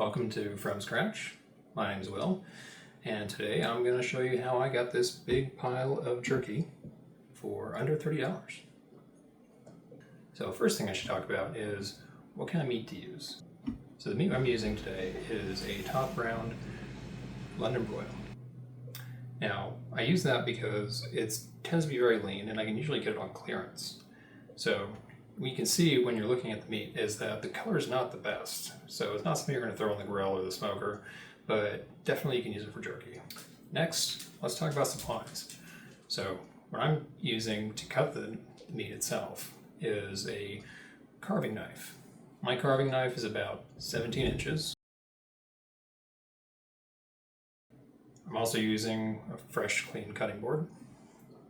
Welcome to From Scratch. My name's Will, and today I'm going to show you how I got this big pile of jerky for under $30. So first thing I should talk about is what kind of meat to use. So the meat I'm using today is a top round London broil. Now I use that because it tends to be very lean and I can usually get it on clearance. So what you can see when you're looking at the meat is that the color is not the best. So it's not something you're going to throw on the grill or the smoker, but definitely you can use it for jerky. Next, let's talk about supplies. So what I'm using to cut the meat itself is a carving knife. My carving knife is about 17 inches. I'm also using a fresh, clean cutting board.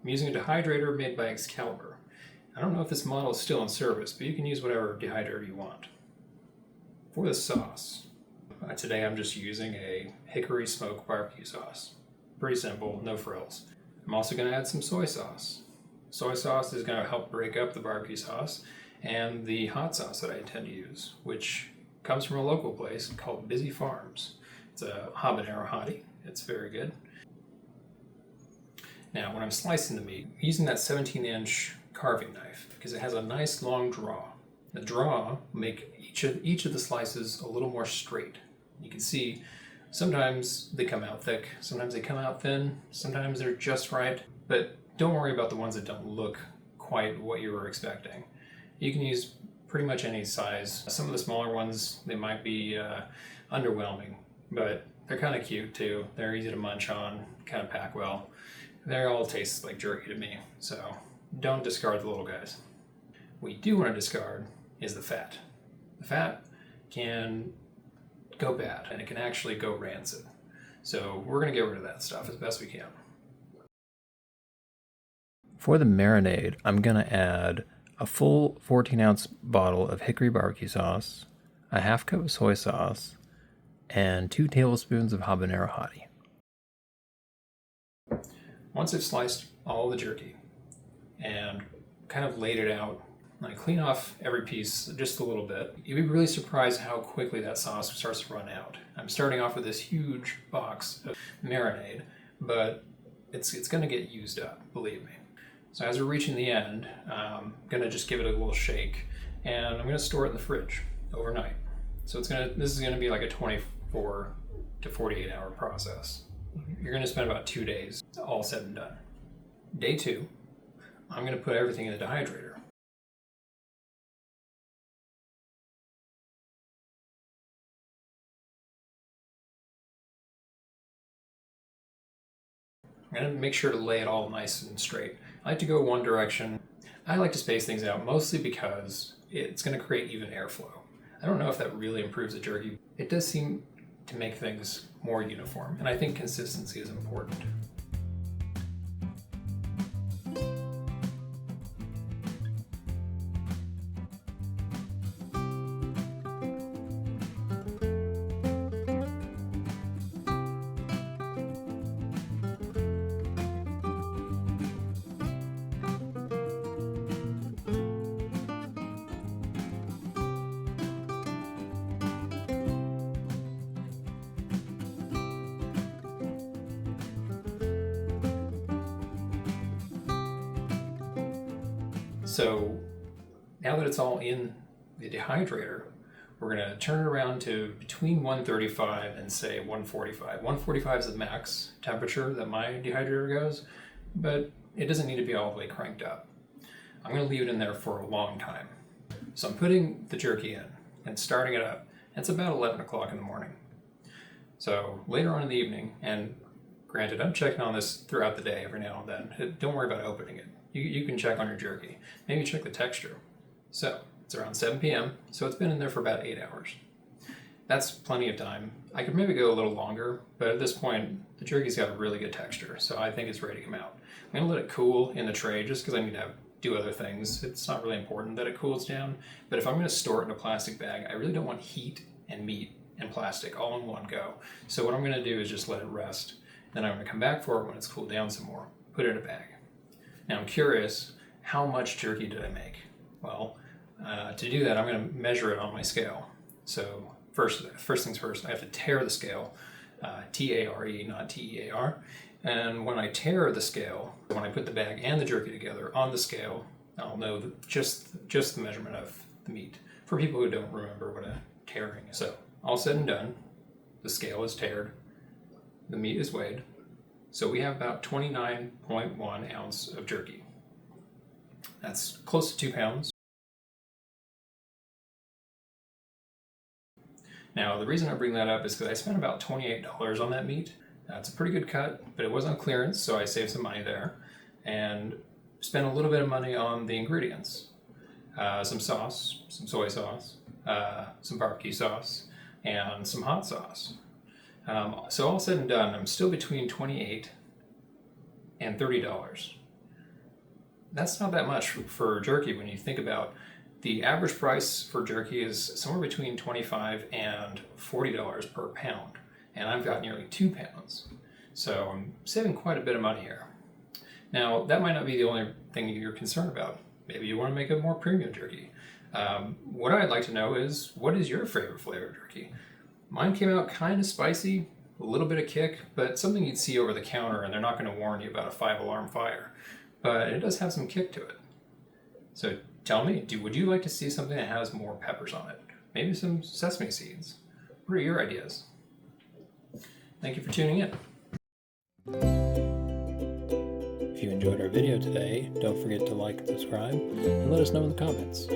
I'm using a dehydrator made by Excalibur. I don't know if this model is still in service, but you can use whatever dehydrator you want. For the sauce, today I'm just using a hickory smoked barbecue sauce. Pretty simple, no frills. I'm also going to add some soy sauce. Soy sauce is going to help break up the barbecue sauce and the hot sauce that I intend to use, which comes from a local place called Busy Farms. It's a habanero hottie. It's very good. Now, when I'm slicing the meat, I'm using that 17-inch carving knife because it has a nice long draw. The draw will make each of the slices a little more straight. You can see sometimes they come out thick, sometimes they come out thin, sometimes they're just right, but don't worry about the ones that don't look quite what you were expecting. You can use pretty much any size. Some of the smaller ones, they might be underwhelming, but they're kind of cute too. They're easy to munch on, kind of pack well. They all taste like jerky to me, so don't discard the little guys. What you do want to discard is the fat. The fat can go bad and it can actually go rancid. So we're going to get rid of that stuff as best we can. For the marinade, I'm going to add a full 14-ounce bottle of hickory barbecue sauce, a half cup of soy sauce, and 2 tablespoons of habanero hottie. Once I've sliced all the jerky and kind of laid it out, I clean off every piece just a little bit. You'd be really surprised how quickly that sauce starts to run out. I'm starting off with this huge box of marinade, but it's going to get used up, believe me. So as we're reaching the end, I'm going to just give it a little shake, and I'm going to store it in the fridge overnight. So this is going to be like a 24 to 48 hour process. You're going to spend about 2 days, all said and done. Day 2, I'm going to put everything in the dehydrator. I'm going to make sure to lay it all nice and straight. I like to go one direction. I like to space things out mostly because it's going to create even airflow. I don't know if that really improves the jerky. It does seem to make things more uniform, and I think consistency is important. So now that it's all in the dehydrator, we're going to turn it around to between 135 and say 145. 145 is the max temperature that my dehydrator goes, but it doesn't need to be all the way cranked up. I'm going to leave it in there for a long time. So I'm putting the jerky in and starting it up. It's about 11 o'clock in the morning. So later on in the evening, and granted, I'm checking on this throughout the day every now and then. Don't worry about opening it. You can check on your jerky. Maybe check the texture. So it's around 7 p.m., so it's been in there for about 8 hours. That's plenty of time. I could maybe go a little longer, but at this point, the jerky's got a really good texture, so I think it's ready to come out. I'm gonna let it cool in the tray just because I need to do other things. It's not really important that it cools down, but if I'm gonna store it in a plastic bag, I really don't want heat and meat and plastic all in one go. So what I'm gonna do is just let it rest. Then I'm gonna come back for it when it's cooled down some more, put it in a bag. Now I'm curious, how much jerky did I make? Well, to do that, I'm going to measure it on my scale. So first things first, I have to tare the scale, T-A-R-E, not T-E-A-R. And when I tear the scale, when I put the bag and the jerky together on the scale, I'll know just the measurement of the meat. For people who don't remember what a tearing is. So, all said and done, the scale is tared, the meat is weighed, so we have about 29.1 ounce of jerky. That's close to 2 pounds. Now, the reason I bring that up is because I spent about $28 on that meat. That's a pretty good cut, but it was on clearance, so I saved some money there. And spent a little bit of money on the ingredients. Some sauce, some soy sauce, some barbecue sauce, and some hot sauce. So all said and done, I'm still between $28 and $30. That's not that much for jerky when you think about the average price for jerky is somewhere between $25 and $40 per pound, and I've got nearly 2 pounds. So I'm saving quite a bit of money here. Now, that might not be the only thing you're concerned about. Maybe you want to make a more premium jerky. What I'd like to know is, what is your favorite flavor of jerky? Mine came out kind of spicy, a little bit of kick, but something you'd see over the counter and they're not going to warn you about a 5-alarm fire. But it does have some kick to it. So tell me, would you like to see something that has more peppers on it? Maybe some sesame seeds? What are your ideas? Thank you for tuning in. If you enjoyed our video today, don't forget to like and subscribe, and let us know in the comments.